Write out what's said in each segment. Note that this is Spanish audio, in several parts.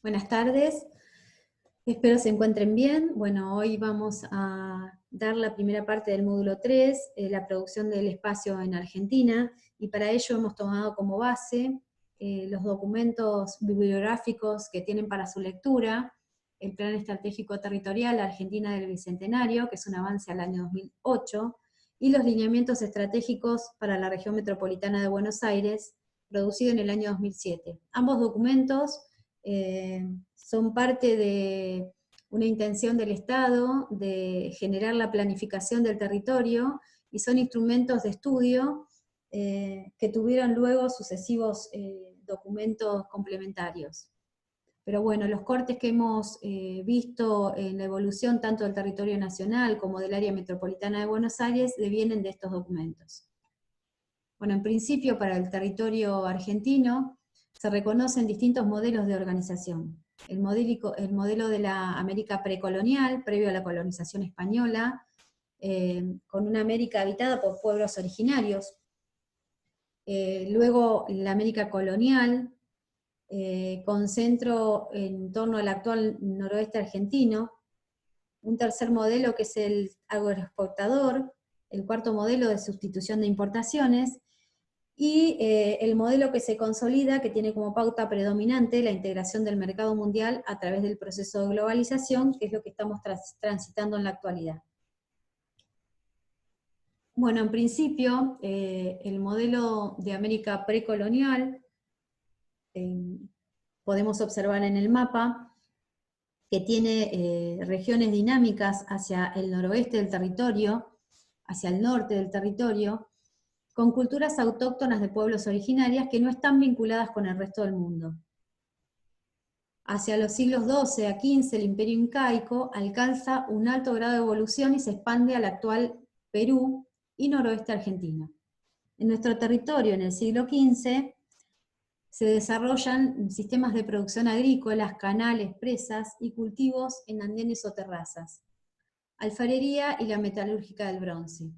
Buenas tardes, espero se encuentren bien. Bueno, hoy vamos a dar la primera parte del módulo 3, la producción del espacio en Argentina, y para ello hemos tomado como base los documentos bibliográficos que tienen para su lectura, el Plan Estratégico Territorial Argentina del Bicentenario, que es un avance al año 2008, y los lineamientos estratégicos para la región metropolitana de Buenos Aires, producido en el año 2007. Ambos documentos son parte de una intención del Estado de generar la planificación del territorio y son instrumentos de estudio que tuvieron luego sucesivos documentos complementarios. Pero bueno, los cortes que hemos visto en la evolución tanto del territorio nacional como del área metropolitana de Buenos Aires devienen de estos documentos. Bueno, en principio para el territorio argentino se reconocen distintos modelos de organización. El modelo de la América precolonial, previo a la colonización española, con una América habitada por pueblos originarios. Luego la América colonial, con centro en torno al actual noroeste argentino. Un tercer modelo que es el agroexportador, el cuarto modelo de sustitución de importaciones, y el modelo que se consolida, que tiene como pauta predominante la integración del mercado mundial a través del proceso de globalización, que es lo que estamos transitando en la actualidad. Bueno, en principio, el modelo de América precolonial, podemos observar en el mapa, que tiene regiones dinámicas hacia el noroeste del territorio, hacia el norte del territorio, con culturas autóctonas de pueblos originarias que no están vinculadas con el resto del mundo. Hacia los siglos XII a XV, el imperio incaico alcanza un alto grado de evolución y se expande al actual Perú y noroeste argentino. En nuestro territorio, en el siglo XV, se desarrollan sistemas de producción agrícolas, canales, presas y cultivos en andenes o terrazas, alfarería y la metalúrgica del bronce.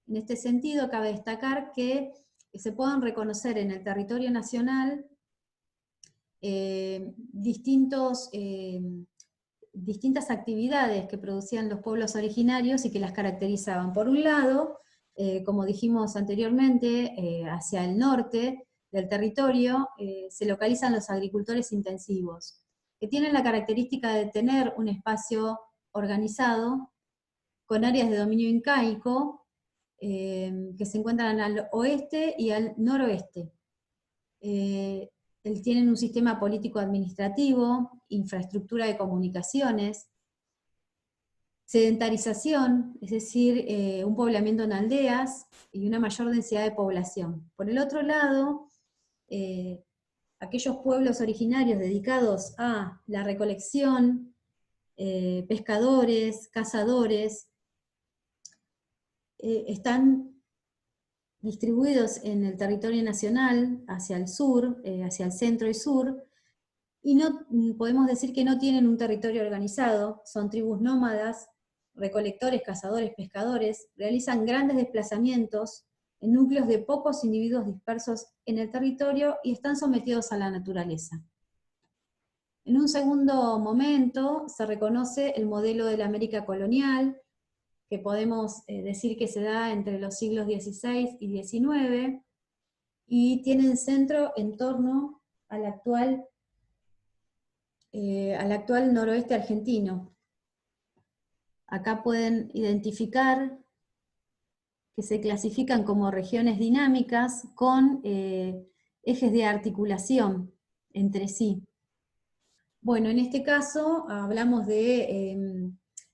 En este sentido, cabe destacar que se pueden reconocer en el territorio nacional distintas actividades que producían los pueblos originarios y que las caracterizaban. Por un lado, como dijimos anteriormente, hacia el norte del territorio se localizan los agricultores intensivos, que tienen la característica de tener un espacio organizado con áreas de dominio incaico, que se encuentran al oeste y al noroeste. Tienen un sistema político-administrativo, infraestructura de comunicaciones, sedentarización, es decir, un poblamiento en aldeas y una mayor densidad de población. Por el otro lado, aquellos pueblos originarios dedicados a la recolección, pescadores, cazadores, están distribuidos en el territorio nacional, hacia el sur, hacia el centro y sur, y no podemos decir que no tienen un territorio organizado, son tribus nómadas, recolectores, cazadores, pescadores, realizan grandes desplazamientos en núcleos de pocos individuos dispersos en el territorio y están sometidos a la naturaleza. En un segundo momento se reconoce el modelo de la América colonial, que podemos decir que se da entre los siglos XVI y XIX, y tienen centro en torno al actual noroeste argentino. Acá pueden identificar que se clasifican como regiones dinámicas con ejes de articulación entre sí. Bueno, en este caso hablamos de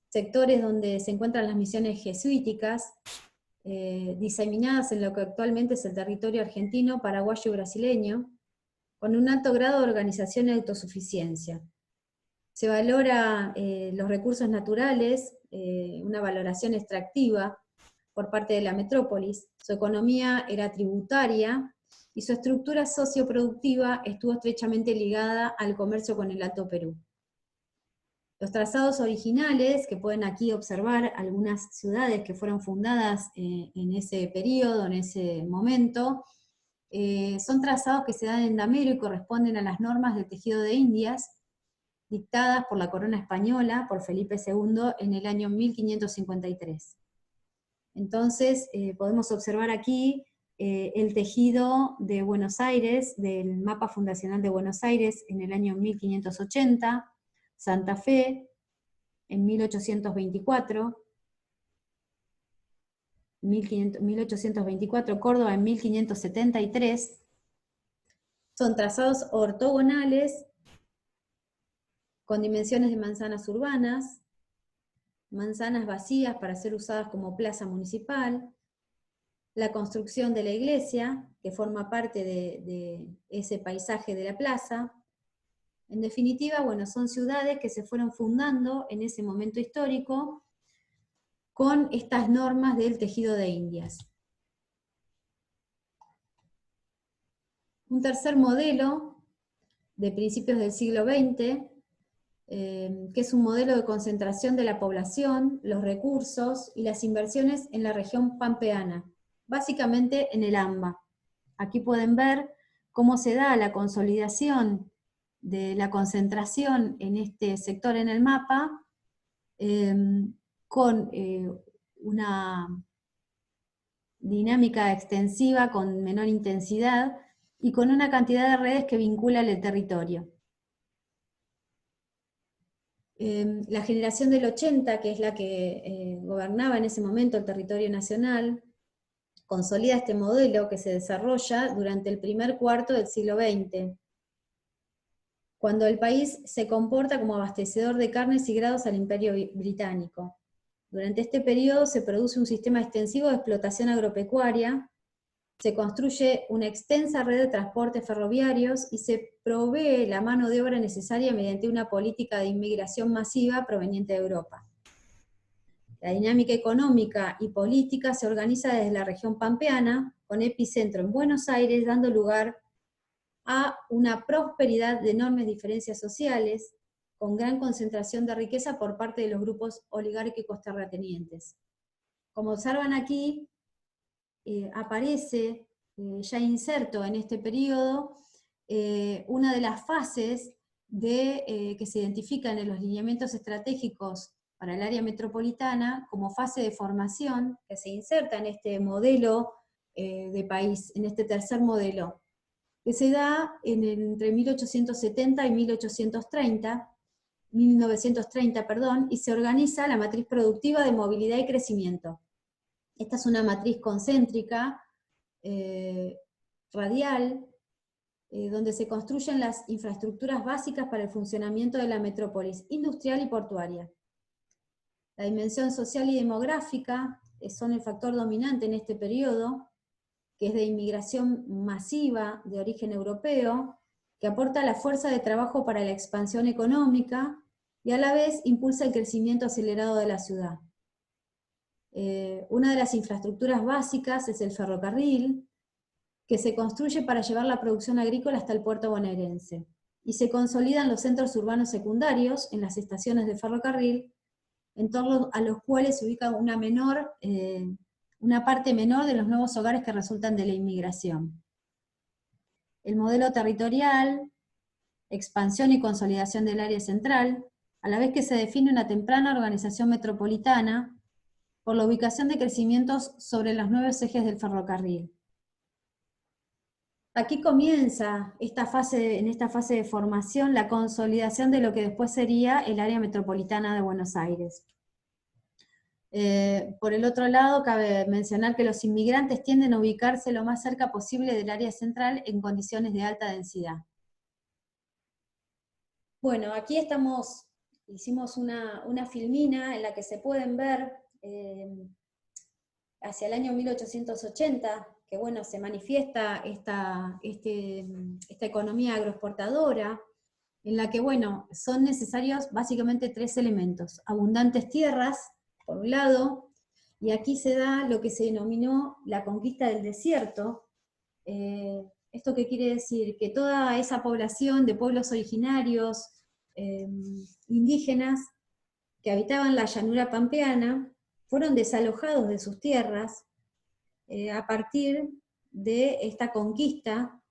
sectores donde se encuentran las misiones jesuíticas, diseminadas en lo que actualmente es el territorio argentino, paraguayo y brasileño, con un alto grado de organización y autosuficiencia. Se valora los recursos naturales, una valoración extractiva por parte de la metrópolis. Su economía era tributaria y su estructura socioproductiva estuvo estrechamente ligada al comercio con el Alto Perú. Los trazados originales, que pueden aquí observar algunas ciudades que fueron fundadas en ese periodo, en ese momento, son trazados que se dan en damero y corresponden a las normas del tejido de Indias, dictadas por la corona española, por Felipe II, en el año 1553. Entonces, podemos observar aquí el tejido de Buenos Aires, del mapa fundacional de Buenos Aires en el año 1580, Santa Fe en 1824, 1824, Córdoba en 1573, son trazados ortogonales con dimensiones de manzanas urbanas, manzanas vacías para ser usadas como plaza municipal, la construcción de la iglesia, que forma parte de ese paisaje de la plaza. En definitiva, bueno, son ciudades que se fueron fundando en ese momento histórico con estas normas del tejido de Indias. Un tercer modelo de principios del siglo XX, que es un modelo de concentración de la población, los recursos y las inversiones en la región pampeana, básicamente en el AMBA. Aquí pueden ver cómo se da la consolidación de la concentración en este sector en el mapa, con una dinámica extensiva con menor intensidad y con una cantidad de redes que vinculan el territorio. La generación del 80, que es la que gobernaba en ese momento el territorio nacional, consolida este modelo que se desarrolla durante el primer cuarto del siglo XX, cuando el país se comporta como abastecedor de carnes y grados al Imperio Británico. Durante este periodo se produce un sistema extensivo de explotación agropecuaria, se construye una extensa red de transportes ferroviarios y se provee la mano de obra necesaria mediante una política de inmigración masiva proveniente de Europa. La dinámica económica y política se organiza desde la región pampeana, con epicentro en Buenos Aires, dando lugar a una prosperidad de enormes diferencias sociales, con gran concentración de riqueza por parte de los grupos oligárquicos terratenientes. Como observan aquí, aparece ya inserto en este periodo una de las fases que se identifican en los lineamientos estratégicos para el área metropolitana como fase de formación, que se inserta en este modelo de país, en este tercer modelo, que se da entre 1870 y 1930, perdón, y se organiza la matriz productiva de movilidad y crecimiento. Esta es una matriz concéntrica, radial, donde se construyen las infraestructuras básicas para el funcionamiento de la metrópolis industrial y portuaria. La dimensión social y demográfica son el factor dominante en este periodo, que es de inmigración masiva de origen europeo, que aporta la fuerza de trabajo para la expansión económica y a la vez impulsa el crecimiento acelerado de la ciudad. Una de las infraestructuras básicas es el ferrocarril, que se construye para llevar la producción agrícola hasta el puerto bonaerense, y se consolidan los centros urbanos secundarios en las estaciones de ferrocarril, en torno a los cuales se ubica una parte menor de los nuevos hogares que resultan de la inmigración. El modelo territorial, expansión y consolidación del área central, a la vez que se define una temprana organización metropolitana, por la ubicación de crecimientos sobre los 9 ejes del ferrocarril. Aquí comienza en esta fase de formación la consolidación de lo que después sería el área metropolitana de Buenos Aires. Por el otro lado, cabe mencionar que los inmigrantes tienden a ubicarse lo más cerca posible del área central en condiciones de alta densidad. Bueno, aquí hicimos una filmina en la que se pueden ver hacia el año 1880, que bueno, se manifiesta esta economía agroexportadora, en la que bueno, son necesarios básicamente 3 elementos: abundantes tierras, por un lado, y aquí se da lo que se denominó la conquista del desierto. ¿Esto qué quiere decir? Que toda esa población de pueblos originarios, indígenas, que habitaban la llanura pampeana, fueron desalojados de sus tierras a partir de esta conquista,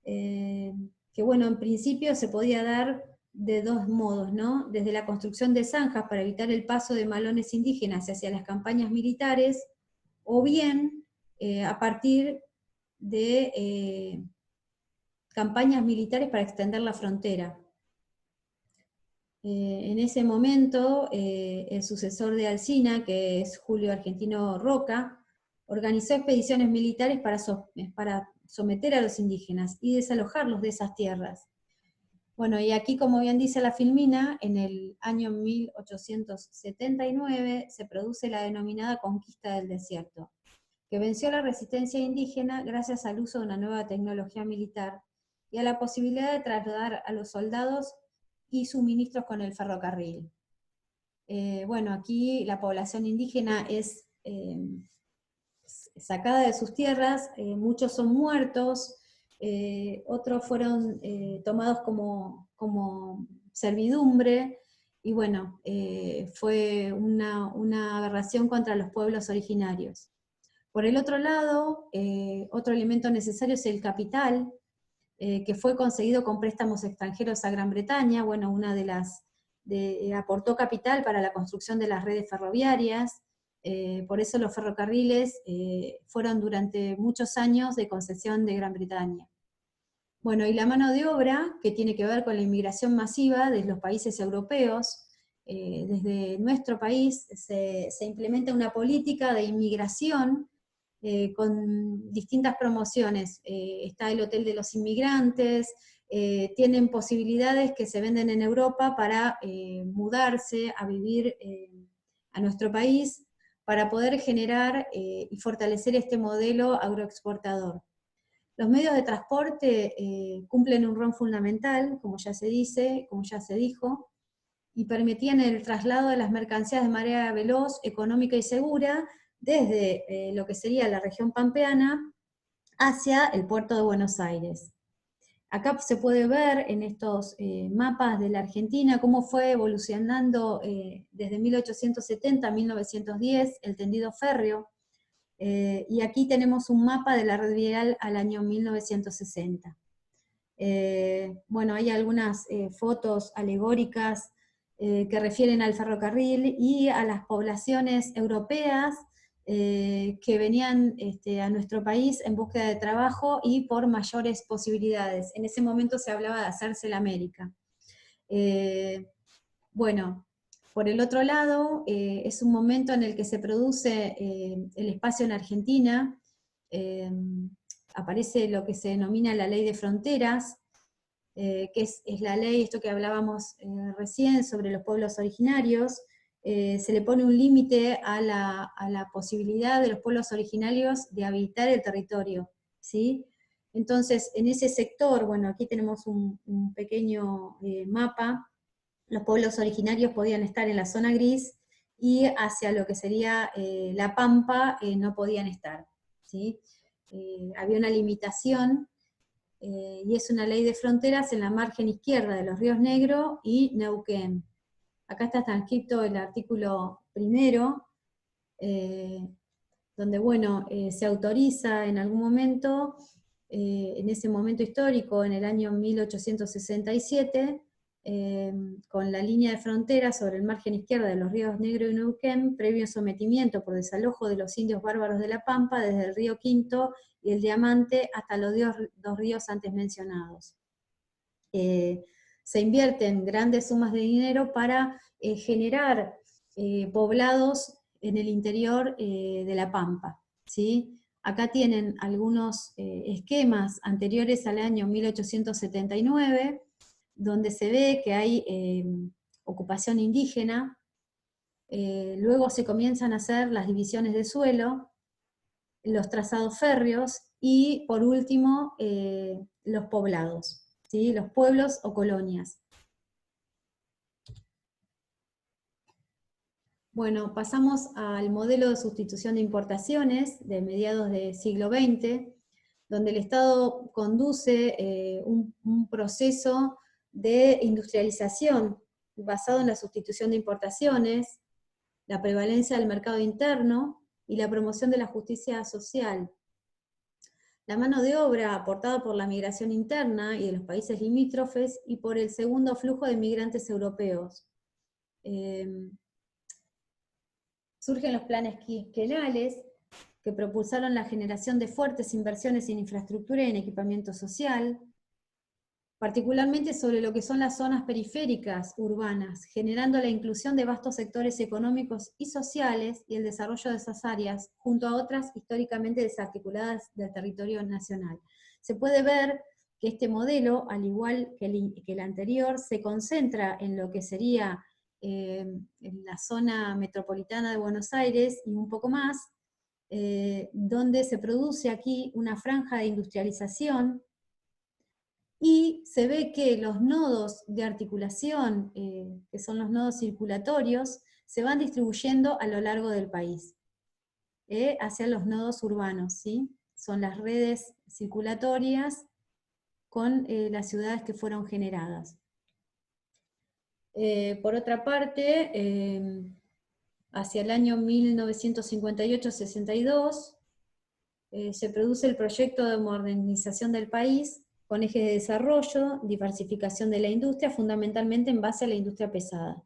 que bueno, en principio se podía dar de dos modos, ¿no? Desde la construcción de zanjas para evitar el paso de malones indígenas hacia las campañas militares, o bien a partir de campañas militares para extender la frontera. En ese momento, el sucesor de Alsina, que es Julio Argentino Roca, organizó expediciones militares para someter a los indígenas y desalojarlos de esas tierras. Bueno, y aquí, como bien dice la filmina, en el año 1879 se produce la denominada Conquista del Desierto, que venció la resistencia indígena gracias al uso de una nueva tecnología militar y a la posibilidad de trasladar a los soldados y suministros con el ferrocarril. Bueno, aquí la población indígena es sacada de sus tierras, muchos son muertos, otros fueron tomados como servidumbre, y bueno, fue una aberración contra los pueblos originarios. Por el otro lado, otro elemento necesario es el capital, que fue conseguido con préstamos extranjeros a Gran Bretaña. Bueno, aportó capital para la construcción de las redes ferroviarias, por eso los ferrocarriles fueron durante muchos años de concesión de Gran Bretaña. Bueno, y la mano de obra, que tiene que ver con la inmigración masiva de los países europeos. Desde nuestro país se implementa una política de inmigración con distintas promociones. Está el Hotel de los Inmigrantes, tienen posibilidades que se venden en Europa para mudarse a vivir a nuestro país, para poder generar y fortalecer este modelo agroexportador. Los medios de transporte cumplen un rol fundamental, como ya se dijo, y permitían el traslado de las mercancías de manera veloz, económica y segura, desde lo que sería la región pampeana hacia el puerto de Buenos Aires. Acá se puede ver en estos mapas de la Argentina cómo fue evolucionando desde 1870 a 1910 el tendido férreo, y aquí tenemos un mapa de la red vial al año 1960. Bueno, hay algunas fotos alegóricas que refieren al ferrocarril y a las poblaciones europeas que venían a nuestro país en búsqueda de trabajo y por mayores posibilidades. En ese momento se hablaba de hacerse la América. Bueno, por el otro lado, es un momento en el que se produce el espacio en Argentina, aparece lo que se denomina la ley de fronteras, que es la ley, esto que hablábamos recién, sobre los pueblos originarios. Se le pone un límite a la posibilidad de los pueblos originarios de habitar el territorio, ¿sí? Entonces, en ese sector, bueno, aquí tenemos un pequeño mapa. Los pueblos originarios podían estar en la zona gris, y hacia lo que sería la Pampa no podían estar, ¿sí? Había una limitación, y es una ley de fronteras en la margen izquierda de los ríos Negro y Neuquén. Acá está transcrito el artículo primero, donde bueno, se autoriza en algún momento, en ese momento histórico, en el año 1867, con la línea de frontera sobre el margen izquierda de los ríos Negro y Neuquén, previo sometimiento por desalojo de los indios bárbaros de la Pampa, desde el río Quinto y el Diamante hasta los dos ríos antes mencionados. Se invierten grandes sumas de dinero para generar poblados en el interior de la Pampa, ¿sí? Acá tienen algunos esquemas anteriores al año 1879, donde se ve que hay ocupación indígena. Luego se comienzan a hacer las divisiones de suelo, los trazados férreos, y por último los poblados, ¿sí? Los pueblos o colonias. Bueno, pasamos al modelo de sustitución de importaciones de mediados del siglo XX, donde el Estado conduce un proceso de industrialización basado en la sustitución de importaciones, la prevalencia del mercado interno y la promoción de la justicia social. la mano de obra aportada por la migración interna y de los países limítrofes y por el segundo flujo de migrantes europeos. Surgen los planes quinquenales que propulsaron la generación de fuertes inversiones en infraestructura y en equipamiento social, particularmente sobre lo que son las zonas periféricas urbanas, generando la inclusión de vastos sectores económicos y sociales y el desarrollo de esas áreas, junto a otras históricamente desarticuladas del territorio nacional. Se puede ver que este modelo, al igual que el anterior, se concentra en lo que sería en la zona metropolitana de Buenos Aires y un poco más, donde se produce aquí una franja de industrialización, y se ve que los nodos de articulación, que son los nodos circulatorios, se van distribuyendo a lo largo del país, hacia los nodos urbanos, ¿sí? Son las redes circulatorias con las ciudades que fueron generadas. Por otra parte, hacia el año 1958-62, se produce el proyecto de modernización del país, con ejes de desarrollo, diversificación de la industria, fundamentalmente en base a la industria pesada,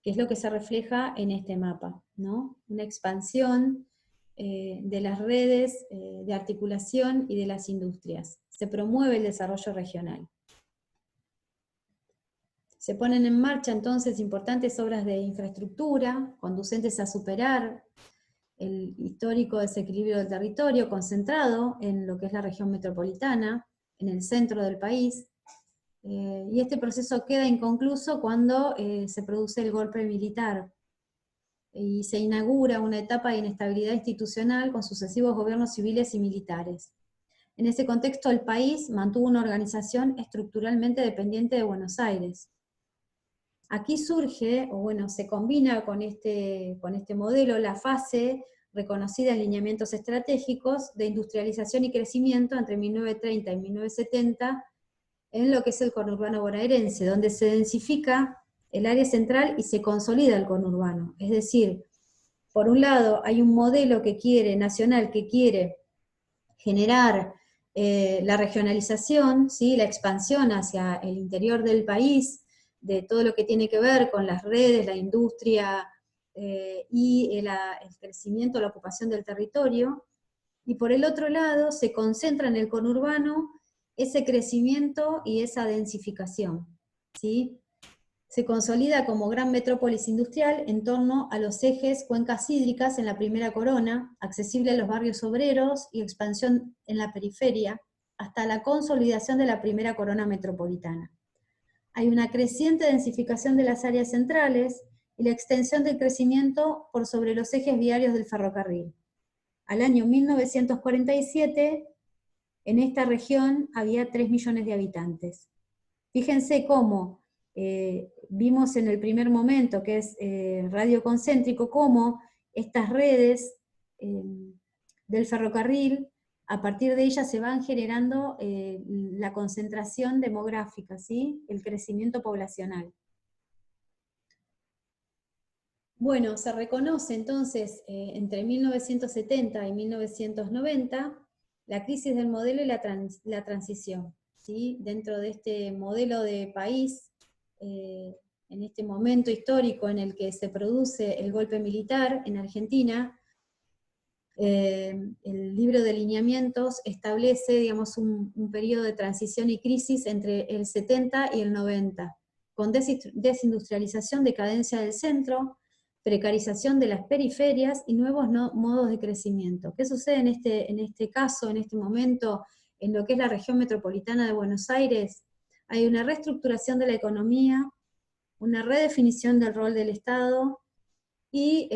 que es lo que se refleja en este mapa, ¿no? Una expansión de las redes de articulación y de las industrias. Se promueve el desarrollo regional. Se ponen en marcha entonces importantes obras de infraestructura, conducentes a superar el histórico desequilibrio del territorio, concentrado en lo que es la región metropolitana, en el centro del país, y este proceso queda inconcluso cuando se produce el golpe militar, y se inaugura una etapa de inestabilidad institucional con sucesivos gobiernos civiles y militares. En ese contexto el país mantuvo una organización estructuralmente dependiente de Buenos Aires. Aquí surge, o bueno, se combina con este modelo la fase reconocida en lineamientos estratégicos de industrialización y crecimiento entre 1930 y 1970 en lo que es el conurbano bonaerense, donde se densifica el área central y se consolida el conurbano. Es decir, por un lado hay un modelo nacional que quiere generar la regionalización, ¿sí? La expansión hacia el interior del país, de todo lo que tiene que ver con las redes, la industria y el crecimiento, la ocupación del territorio, y por el otro lado se concentra en el conurbano ese crecimiento y esa densificación, ¿sí? Se consolida como gran metrópolis industrial en torno a los ejes cuencas hídricas en la primera corona, accesible a los barrios obreros y expansión en la periferia, hasta la consolidación de la primera corona metropolitana. Hay una creciente densificación de las áreas centrales y la extensión del crecimiento por sobre los ejes viarios del ferrocarril. Al año 1947, en esta región había 3 millones de habitantes. Fíjense cómo vimos en el primer momento, que es radioconcéntrico, cómo estas redes del ferrocarril, a partir de ellas se van generando la concentración demográfica, ¿sí? El crecimiento poblacional. Bueno, se reconoce entonces entre 1970 y 1990 la crisis del modelo y la transición, ¿sí? Dentro de este modelo de país, en este momento histórico en el que se produce el golpe militar en Argentina, el libro de lineamientos establece, digamos, un periodo de transición y crisis entre el 70 y el 90, con desindustrialización, decadencia del centro, precarización de las periferias y nuevos modos de crecimiento. ¿Qué sucede en este caso, en este momento, en lo que es la región metropolitana de Buenos Aires? Hay una reestructuración de la economía, una redefinición del rol del Estado y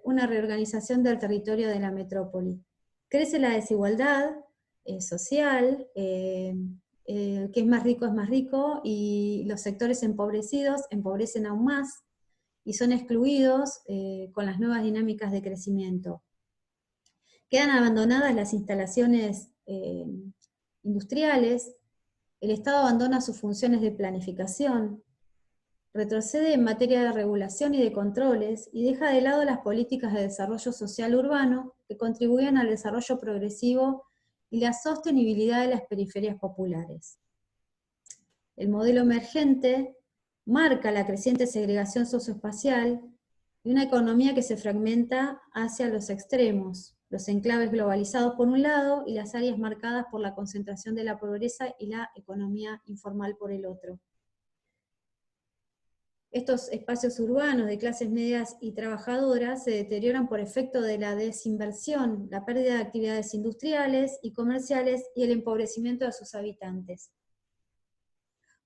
una reorganización del territorio de la metrópoli. Crece la desigualdad social, que es más rico, y los sectores empobrecidos empobrecen aún más, y son excluidos con las nuevas dinámicas de crecimiento. Quedan abandonadas las instalaciones industriales, el Estado abandona sus funciones de planificación, retrocede en materia de regulación y de controles, y deja de lado las políticas de desarrollo social urbano que contribuyen al desarrollo progresivo y la sostenibilidad de las periferias populares. El modelo emergente marca la creciente segregación socioespacial y una economía que se fragmenta hacia los extremos, los enclaves globalizados por un lado y las áreas marcadas por la concentración de la pobreza y la economía informal por el otro. Estos espacios urbanos de clases medias y trabajadoras se deterioran por efecto de la desinversión, la pérdida de actividades industriales y comerciales y el empobrecimiento de sus habitantes.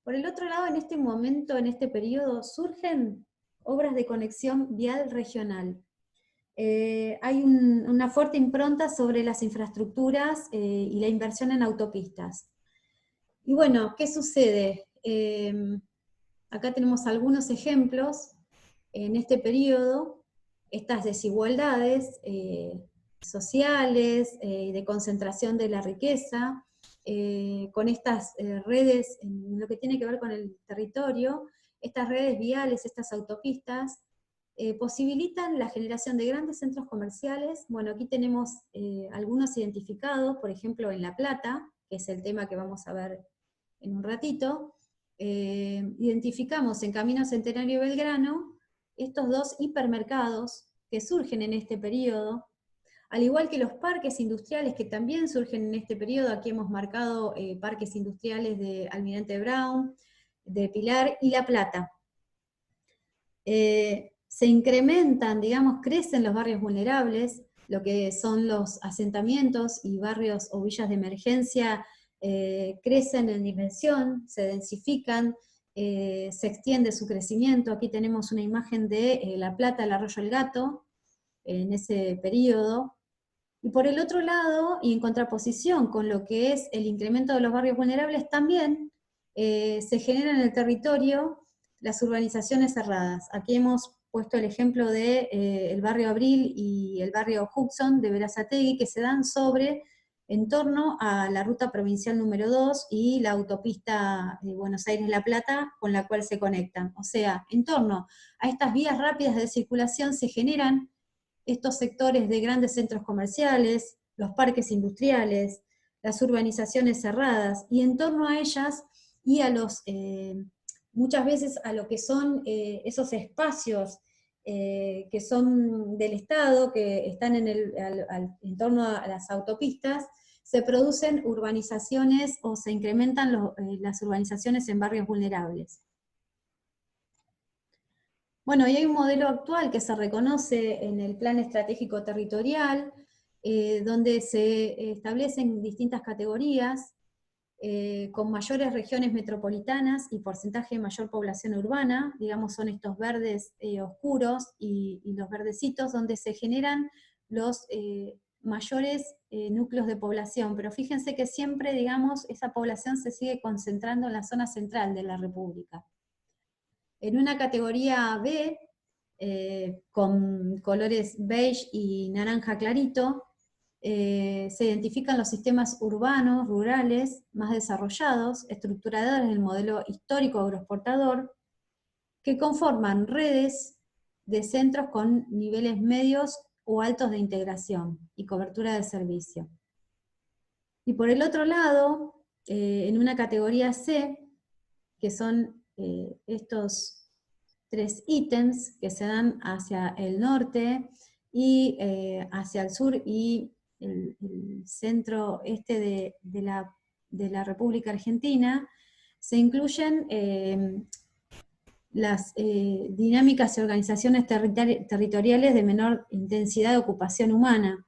Por el otro lado, en este momento, en este periodo, surgen obras de conexión vial regional. Hay una fuerte impronta sobre las infraestructuras y la inversión en autopistas. Y bueno, ¿qué sucede? Acá tenemos algunos ejemplos en este periodo, estas desigualdades sociales, de concentración de la riqueza, con estas redes, en lo que tiene que ver con el territorio, estas redes viales, estas autopistas, posibilitan la generación de grandes centros comerciales. Bueno, aquí tenemos algunos identificados, por ejemplo en La Plata, que es el tema que vamos a ver en un ratito. Identificamos en Camino Centenario y Belgrano estos dos hipermercados que surgen en este periodo, al igual que los parques industriales que también surgen en este periodo. Aquí hemos marcado parques industriales de Almirante Brown, de Pilar y La Plata. Se incrementan, digamos, crecen los barrios vulnerables, lo que son los asentamientos y barrios o villas de emergencia, crecen en dimensión, se densifican, se extiende su crecimiento. Aquí tenemos una imagen de La Plata, el Arroyo El Gato, en ese periodo. Y por el otro lado, y en contraposición con lo que es el incremento de los barrios vulnerables, también se generan en el territorio las urbanizaciones cerradas. Aquí hemos puesto el ejemplo de el barrio Abril y el barrio Hudson de Berazategui, que se dan en torno a la ruta provincial número 2 y la autopista de Buenos Aires-La Plata, con la cual se conectan. O sea, en torno a estas vías rápidas de circulación se generan estos sectores de grandes centros comerciales, los parques industriales, las urbanizaciones cerradas, y en torno a ellas y a los, muchas veces a lo que son esos espacios que son del Estado, que están en torno a las autopistas, se producen urbanizaciones o se incrementan las urbanizaciones en barrios vulnerables. Bueno, y hay un modelo actual que se reconoce en el Plan Estratégico Territorial, donde se establecen distintas categorías, con mayores regiones metropolitanas y porcentaje de mayor población urbana, digamos son estos verdes oscuros y los verdecitos, donde se generan los mayores núcleos de población, pero fíjense que siempre, digamos, esa población se sigue concentrando en la zona central de la República. En una categoría B, con colores beige y naranja clarito, se identifican los sistemas urbanos, rurales, más desarrollados, estructuradores del modelo histórico agroexportador, que conforman redes de centros con niveles medios o altos de integración y cobertura de servicio. Y por el otro lado, en una categoría C, que son estos tres ítems que se dan hacia el norte y hacia el sur y el centro este de la República Argentina, se incluyen las dinámicas y organizaciones territoriales de menor intensidad de ocupación humana,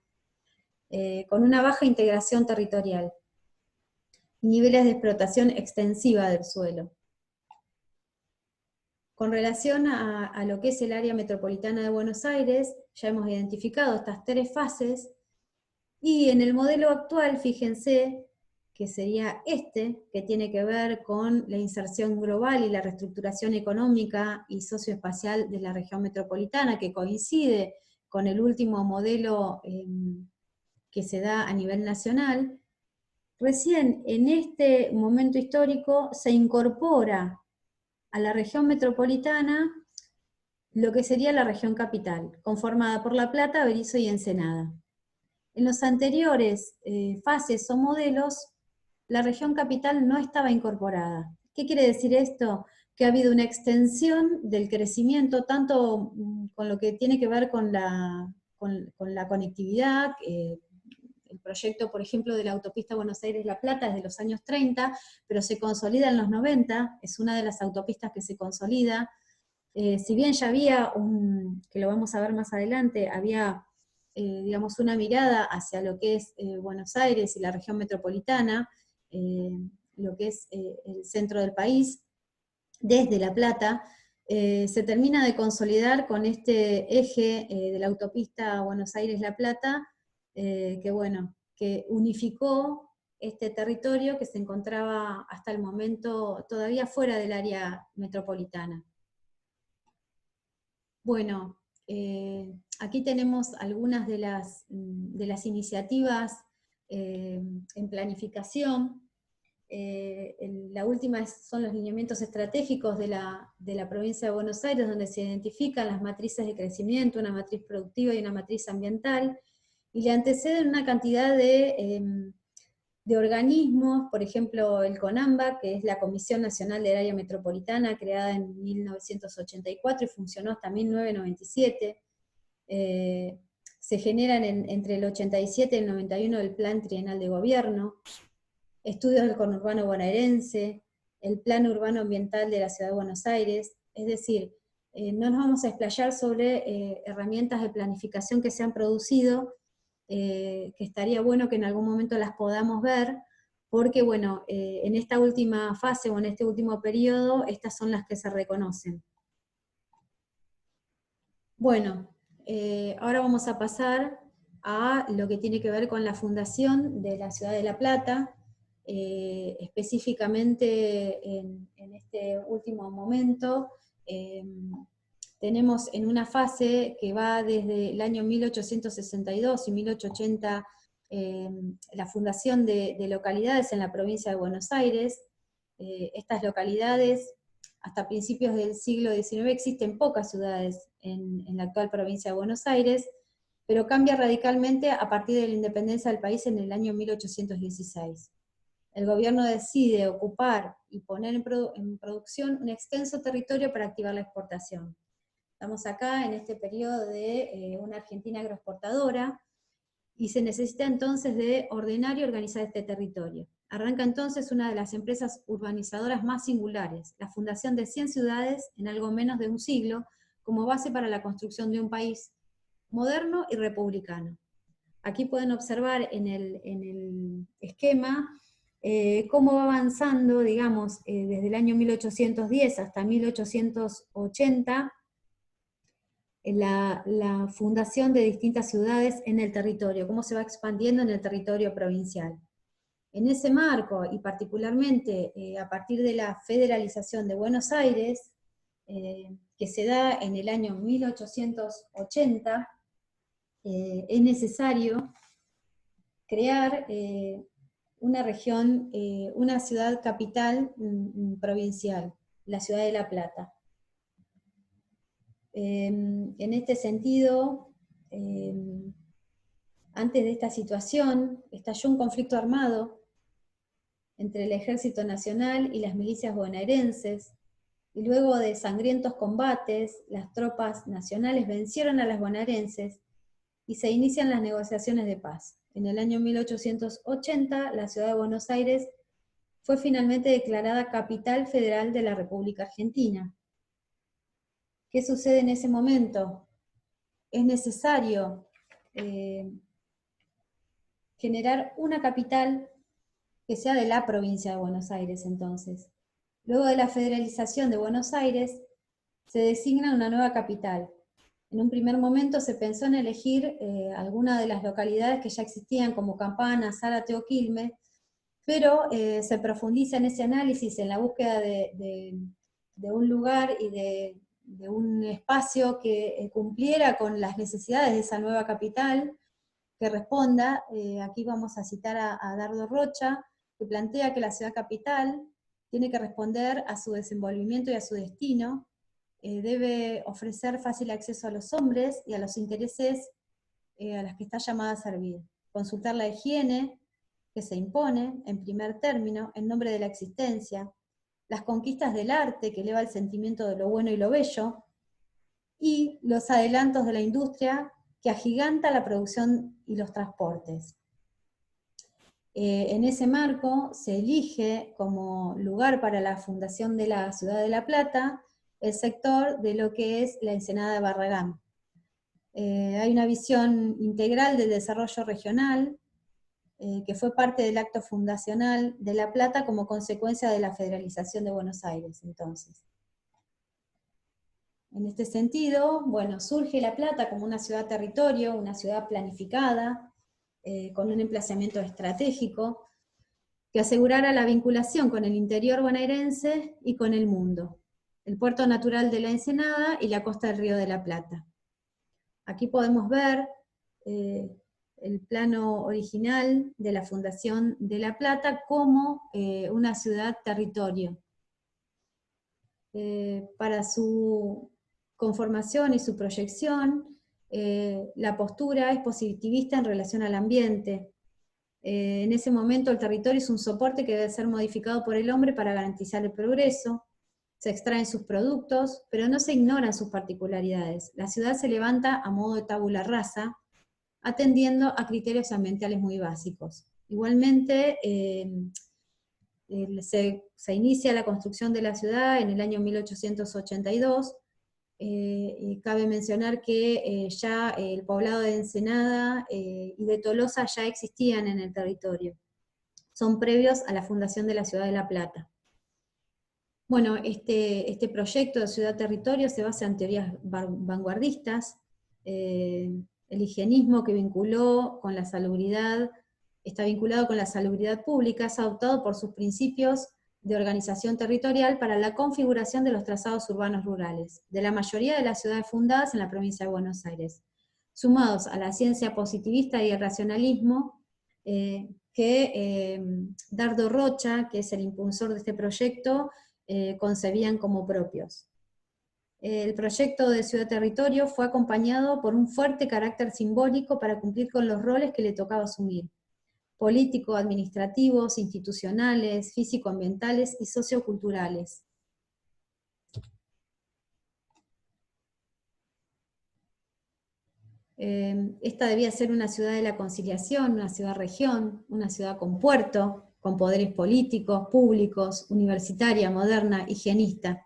con una baja integración territorial, y niveles de explotación extensiva del suelo. Con relación a lo que es el área metropolitana de Buenos Aires, ya hemos identificado estas tres fases, y en el modelo actual, fíjense, que sería este, que tiene que ver con la inserción global y la reestructuración económica y socioespacial de la región metropolitana, que coincide con el último modelo que se da a nivel nacional. Recién en este momento histórico se incorpora a la región metropolitana lo que sería la región capital, conformada por La Plata, Berisso y Ensenada. En los anteriores fases o modelos, la región capital no estaba incorporada. ¿Qué quiere decir esto? Que ha habido una extensión del crecimiento, tanto con lo que tiene que ver con la conectividad, el proyecto, por ejemplo, de la autopista Buenos Aires-La Plata es de los años 30, pero se consolida en los 90, es una de las autopistas que se consolida. Si bien ya había que lo vamos a ver más adelante, había, digamos, una mirada hacia lo que es Buenos Aires y la región metropolitana, lo que es el centro del país, desde La Plata, se termina de consolidar con este eje de la autopista Buenos Aires-La Plata, que bueno, que unificó este territorio que se encontraba hasta el momento todavía fuera del área metropolitana. Bueno, aquí tenemos algunas de las iniciativas en planificación. La última son los lineamientos estratégicos de la provincia de Buenos Aires, donde se identifican las matrices de crecimiento, una matriz productiva y una matriz ambiental, y le anteceden una cantidad de organismos, por ejemplo el CONAMBA, que es la Comisión Nacional del Área Metropolitana, creada en 1984 y funcionó hasta 1997. Se generan entre el 87 y el 91 el Plan Trienal de Gobierno, estudios del conurbano bonaerense, el Plan Urbano Ambiental de la Ciudad de Buenos Aires, es decir, no nos vamos a explayar sobre herramientas de planificación que se han producido, que estaría bueno que en algún momento las podamos ver, porque bueno, en esta última fase o en este último periodo, estas son las que se reconocen. Bueno, ahora vamos a pasar a lo que tiene que ver con la fundación de la Ciudad de La Plata, específicamente en este último momento. Tenemos en una fase que va desde el año 1862 y 1880 la fundación de localidades en la provincia de Buenos Aires. Estas localidades, hasta principios del siglo XIX, existen pocas ciudades en la actual provincia de Buenos Aires, pero cambia radicalmente a partir de la independencia del país en el año 1816. El gobierno decide ocupar y poner en producción un extenso territorio para activar la exportación. Estamos acá en este periodo de una Argentina agroexportadora, y se necesita entonces de ordenar y organizar este territorio. Arranca entonces una de las empresas urbanizadoras más singulares, la fundación de 100 ciudades en algo menos de un siglo, como base para la construcción de un país moderno y republicano. Aquí pueden observar en el esquema cómo va avanzando, digamos, desde el año 1810 hasta 1880, la fundación de distintas ciudades en el territorio, cómo se va expandiendo en el territorio provincial. En ese marco, y particularmente a partir de la federalización de Buenos Aires, que se da en el año 1880, es necesario crear una región, una ciudad capital provincial, la ciudad de La Plata. En este sentido, antes de esta situación, estalló un conflicto armado entre el Ejército Nacional y las milicias bonaerenses, y luego de sangrientos combates, las tropas nacionales vencieron a las bonaerenses y se inician las negociaciones de paz. En el año 1880, la ciudad de Buenos Aires fue finalmente declarada capital federal de la República Argentina. ¿Qué sucede en ese momento? Es necesario generar una capital que sea de la provincia de Buenos Aires entonces. Luego de la federalización de Buenos Aires, se designa una nueva capital. En un primer momento se pensó en elegir alguna de las localidades que ya existían, como Campana, Zárate o Quilmes, pero se profundiza en ese análisis, en la búsqueda de un lugar y de un espacio que cumpliera con las necesidades de esa nueva capital, que responda. Aquí vamos a citar a Dardo Rocha, que plantea que la ciudad capital tiene que responder a su desenvolvimiento y a su destino, debe ofrecer fácil acceso a los hombres y a los intereses a los que está llamada a servir. consultar la higiene que se impone, en primer término, en nombre de la existencia, las conquistas del arte que eleva el sentimiento de lo bueno y lo bello, y los adelantos de la industria que agiganta la producción y los transportes. En ese marco se elige como lugar para la fundación de la ciudad de La Plata el sector de lo que es la Ensenada de Barragán. Hay una visión integral del desarrollo regional, que fue parte del acto fundacional de La Plata como consecuencia de la federalización de Buenos Aires, entonces. En este sentido, bueno, surge La Plata como una ciudad-territorio, una ciudad planificada, con un emplazamiento estratégico, que asegurara la vinculación con el interior bonaerense y con el mundo, el puerto natural de la Ensenada y la costa del Río de la Plata. Aquí podemos ver el plano original de la fundación de La Plata como una ciudad-territorio. Para su conformación y su proyección, la postura es positivista en relación al ambiente. En ese momento el territorio es un soporte que debe ser modificado por el hombre para garantizar el progreso. Se extraen sus productos, pero no se ignoran sus particularidades. La ciudad se levanta a modo de tabula rasa, atendiendo a criterios ambientales muy básicos. Igualmente, se inicia la construcción de la ciudad en el año 1882, y cabe mencionar que ya el poblado de Ensenada y de Tolosa ya existían en el territorio. Son previos a la fundación de la ciudad de La Plata. Bueno, este proyecto de ciudad-territorio se basa en teorías vanguardistas, el higienismo que vinculó con la salubridad, está vinculado con la salubridad pública, es adoptado por sus principios de organización territorial para la configuración de los trazados urbanos rurales, de la mayoría de las ciudades fundadas en la provincia de Buenos Aires, sumados a la ciencia positivista y el racionalismo, que Dardo Rocha, que es el impulsor de este proyecto, concebían como propios. El proyecto de ciudad-territorio fue acompañado por un fuerte carácter simbólico para cumplir con los roles que le tocaba asumir: político, administrativos, institucionales, físico-ambientales y socioculturales. Esta debía ser una ciudad de la conciliación, una ciudad-región, una ciudad con puerto, con poderes políticos, públicos, universitaria, moderna, higienista.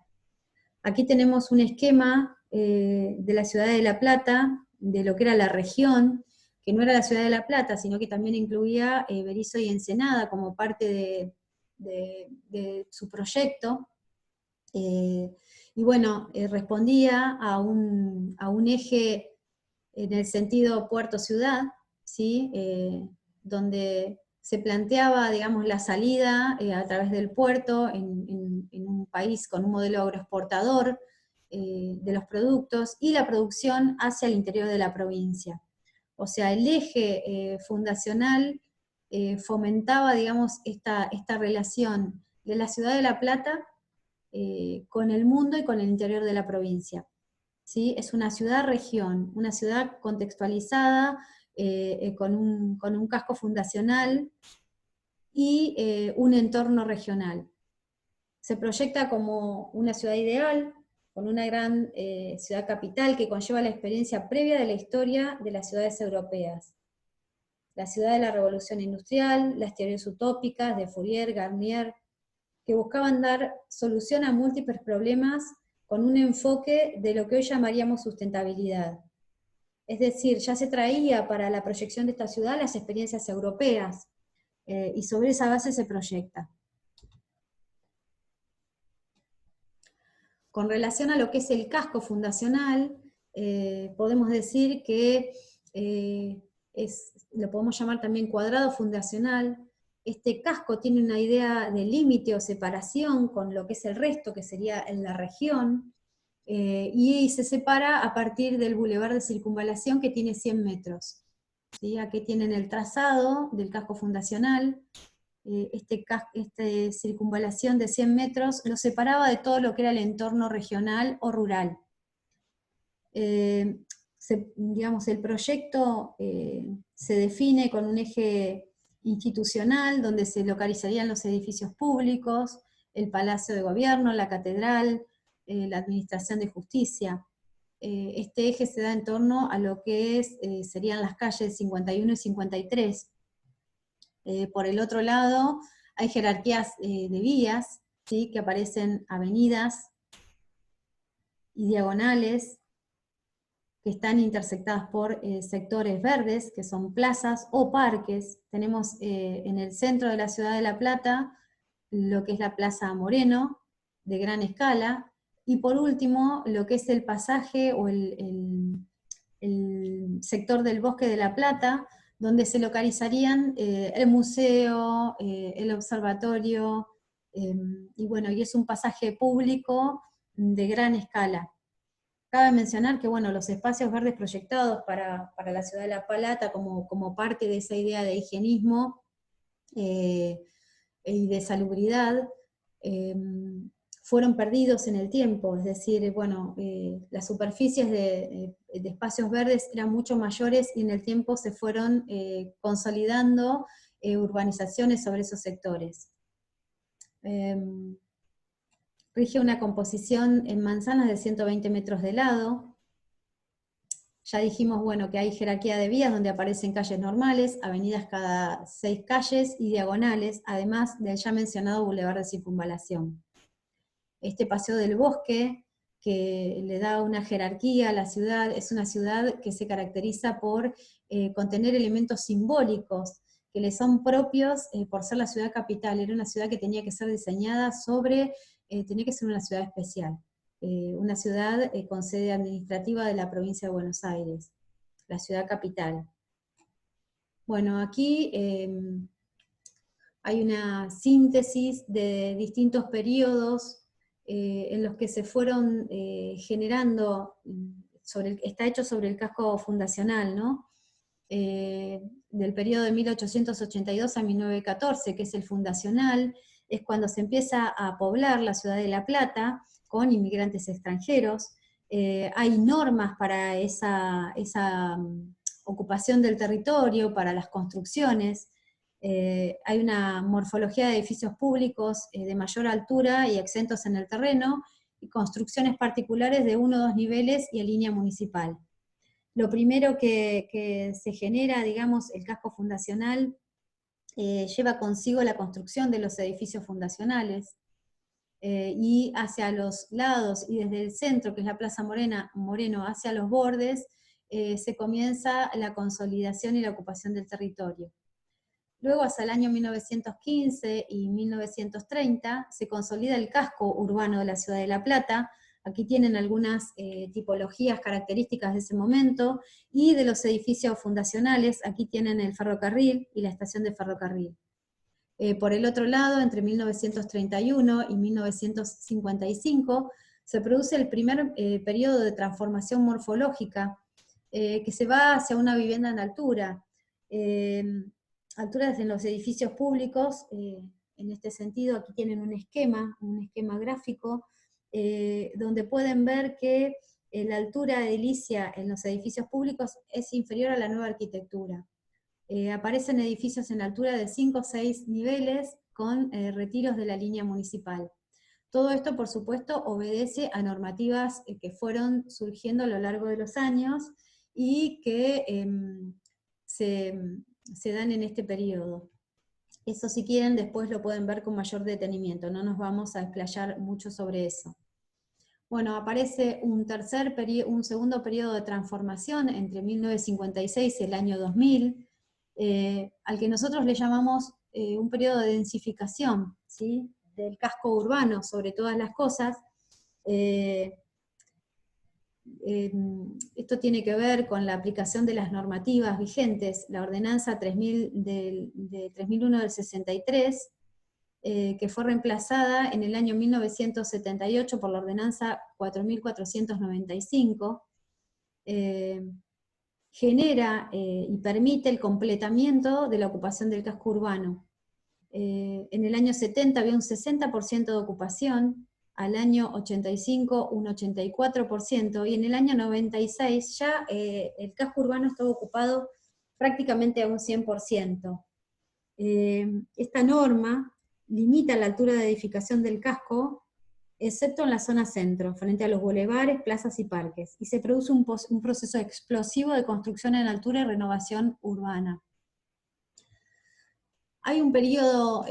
Aquí tenemos un esquema de la ciudad de La Plata, de lo que era la región, que no era la ciudad de La Plata, sino que también incluía Berisso y Ensenada como parte de su proyecto. Y bueno, respondía a un eje en el sentido puerto-ciudad, ¿sí? Donde se planteaba, digamos, la salida a través del puerto en un país con un modelo agroexportador de los productos, y la producción hacia el interior de la provincia. O sea, el eje fundacional fomentaba, digamos, esta relación de la ciudad de La Plata con el mundo y con el interior de la provincia. ¿Sí? Es una ciudad-región, una ciudad contextualizada, con un casco fundacional y un entorno regional. Se proyecta como una ciudad ideal, con una gran ciudad capital que conlleva la experiencia previa de la historia de las ciudades europeas. La ciudad de la revolución industrial, las teorías utópicas de Fourier, Garnier, que buscaban dar solución a múltiples problemas con un enfoque de lo que hoy llamaríamos sustentabilidad. Es decir, ya se traía para la proyección de esta ciudad las experiencias europeas, y sobre esa base se proyecta. Con relación a lo que es el casco fundacional, podemos decir que lo podemos llamar también cuadrado fundacional. Este casco tiene una idea de límite o separación con lo que es el resto, que sería en la región, y se separa a partir del bulevar de circunvalación, que tiene 100 metros. ¿Sí? Aquí tienen el trazado del casco fundacional. Esta circunvalación de 100 metros lo separaba de todo lo que era el entorno regional o rural. digamos, el proyecto se define con un eje institucional, donde se localizarían los edificios públicos, el Palacio de Gobierno, la Catedral, la Administración de Justicia. Este eje se da en torno a lo que serían las calles 51 y 53. Por el otro lado, hay jerarquías de vías, ¿sí?, que aparecen avenidas y diagonales, que están intersectadas por sectores verdes, que son plazas o parques. Tenemos en el centro de la ciudad de La Plata lo que es la Plaza Moreno, de gran escala, y por último, lo que es el pasaje o el sector del Bosque de La Plata, donde se localizarían el museo, el observatorio, y bueno, y es un pasaje público de gran escala. Cabe mencionar que bueno, los espacios verdes proyectados para la ciudad de La Plata como parte de esa idea de higienismo y de salubridad, fueron perdidos en el tiempo, es decir, bueno, las superficies de espacios verdes eran mucho mayores y en el tiempo se fueron consolidando urbanizaciones sobre esos sectores. Rige una composición en manzanas de 120 metros de lado. Ya dijimos, bueno, que hay jerarquía de vías donde aparecen calles normales, avenidas cada 6 calles y diagonales, además del ya mencionado Boulevard de Circunvalación. Este Paseo del Bosque, que le da una jerarquía a la ciudad, es una ciudad que se caracteriza por contener elementos simbólicos que le son propios por ser la ciudad capital. Era una ciudad que tenía que ser diseñada tenía que ser una ciudad especial. Una ciudad con sede administrativa de la provincia de Buenos Aires, la ciudad capital. Bueno, aquí hay una síntesis de distintos periodos en los que se fueron generando, está hecho sobre el casco fundacional, ¿no? Del periodo de 1882 a 1914, que es el fundacional, es cuando se empieza a poblar la ciudad de La Plata con inmigrantes extranjeros. Hay normas para esa ocupación del territorio, para las construcciones. Hay una morfología de edificios públicos de mayor altura y exentos en el terreno, y construcciones particulares de 1 o 2 niveles y en línea municipal. Lo primero que se genera, digamos, el casco fundacional, lleva consigo la construcción de los edificios fundacionales, y hacia los lados y desde el centro, que es la Plaza Moreno, hacia los bordes, se comienza la consolidación y la ocupación del territorio. Luego, hasta el año 1915 y 1930, se consolida el casco urbano de la ciudad de La Plata. Aquí tienen algunas tipologías características de ese momento, y de los edificios fundacionales, aquí tienen el ferrocarril y la estación de ferrocarril. Por el otro lado, entre 1931 y 1955, se produce el primer periodo de transformación morfológica, que se va hacia una vivienda en altura. Alturas en los edificios públicos, en este sentido, aquí tienen un esquema gráfico, donde pueden ver que la altura edilicia en los edificios públicos es inferior a la nueva arquitectura. Aparecen edificios en altura de 5 o 6 niveles con retiros de la línea municipal. Todo esto, por supuesto, obedece a normativas que fueron surgiendo a lo largo de los años y que se dan en este periodo. Eso, si quieren, después lo pueden ver con mayor detenimiento, no nos vamos a explayar mucho sobre eso. Bueno, aparece un segundo periodo de transformación entre 1956 y el año 2000, al que nosotros le llamamos un periodo de densificación, ¿sí?, del casco urbano sobre todas las cosas. Esto tiene que ver con la aplicación de las normativas vigentes, la ordenanza 3001 del 63, que fue reemplazada en el año 1978 por la ordenanza 4495, genera y permite el completamiento de la ocupación del casco urbano. En el año 70 había un 60% de ocupación, al año 85 un 84%, y en el año 96 ya el casco urbano estaba ocupado prácticamente a un 100%. Esta norma limita la altura de edificación del casco, excepto en la zona centro, frente a los bulevares, plazas y parques, y se produce un proceso explosivo de construcción en altura y renovación urbana. Hay un periodo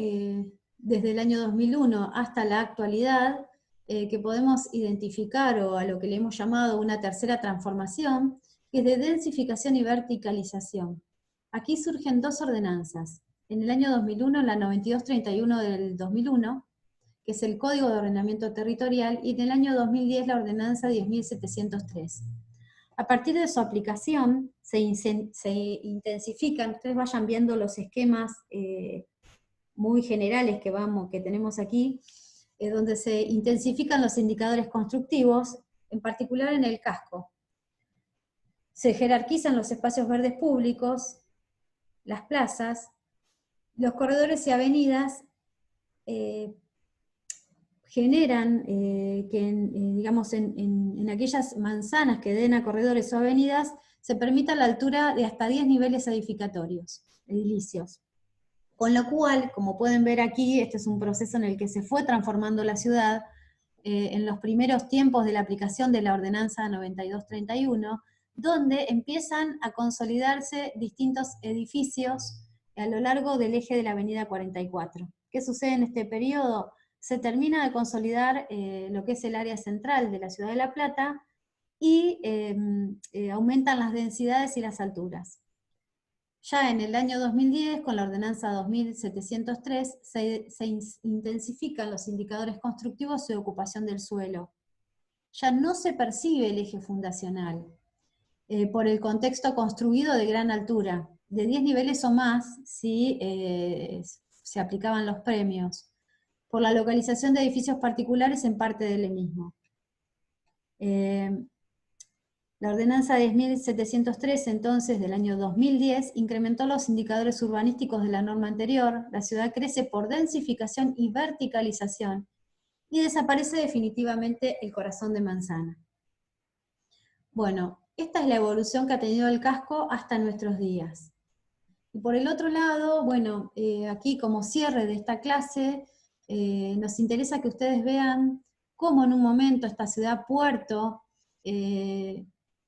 desde el año 2001 hasta la actualidad que podemos identificar, o a lo que le hemos llamado una tercera transformación, que es de densificación y verticalización. Aquí surgen dos ordenanzas. En el año 2001, la 9231 del 2001, que es el Código de Ordenamiento Territorial, y en el año 2010 la Ordenanza 10.703. A partir de su aplicación se intensifican, ustedes vayan viendo los esquemas muy generales que tenemos aquí, donde se intensifican los indicadores constructivos, en particular en el casco. Se jerarquizan los espacios verdes públicos, las plazas, los corredores y avenidas generan que digamos, en aquellas manzanas que den a corredores o avenidas, se permita la altura de hasta 10 niveles edificatorios, edilicios. Con lo cual, como pueden ver aquí, este es un proceso en el que se fue transformando la ciudad en los primeros tiempos de la aplicación de la Ordenanza 9231, donde empiezan a consolidarse distintos edificios a lo largo del eje de la avenida 44. ¿Qué sucede en este periodo? Se termina de consolidar lo que es el área central de la ciudad de La Plata, y aumentan las densidades y las alturas. Ya en el año 2010, con la ordenanza 2703, se intensifican los indicadores constructivos de ocupación del suelo. Ya no se percibe el eje fundacional, por el contexto construido de gran altura, de 10 niveles o más, si se aplicaban los premios, por la localización de edificios particulares en parte del mismo. La ordenanza 10.703, entonces, del año 2010, incrementó los indicadores urbanísticos de la norma anterior. La ciudad crece por densificación y verticalización, y desaparece definitivamente el corazón de manzana. Bueno, esta es la evolución que ha tenido el casco hasta nuestros días. Y por el otro lado, bueno, aquí como cierre de esta clase, nos interesa que ustedes vean cómo en un momento esta ciudad puerto,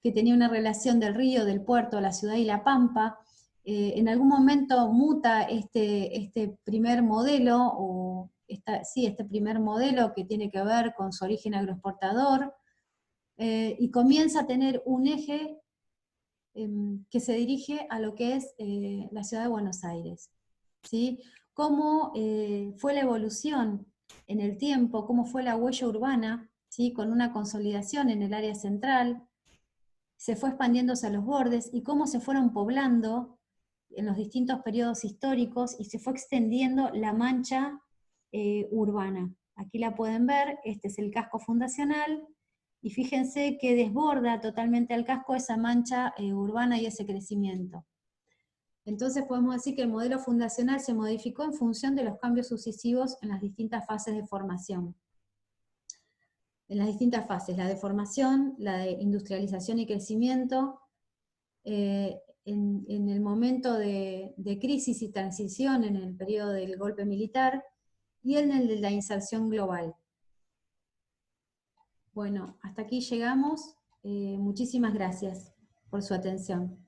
que tenía una relación del río, del puerto, la ciudad y la pampa, en algún momento muta este primer modelo, este primer modelo que tiene que ver con su origen agroexportador, y comienza a tener un eje que se dirige a lo que es la ciudad de Buenos Aires. ¿Sí? Cómo fue la evolución en el tiempo, cómo fue la huella urbana, ¿sí? Con una consolidación en el área central, se fue expandiéndose a los bordes, y cómo se fueron poblando en los distintos periodos históricos, y se fue extendiendo la mancha urbana. Aquí la pueden ver, este es el casco fundacional, y fíjense que desborda totalmente al casco esa mancha urbana y ese crecimiento. Entonces podemos decir que el modelo fundacional se modificó en función de los cambios sucesivos en las distintas fases de formación. En las distintas fases, la de formación, la de industrialización y crecimiento, en el momento de crisis y transición en el periodo del golpe militar, y en el de la inserción global. Bueno, hasta aquí llegamos. Muchísimas gracias por su atención.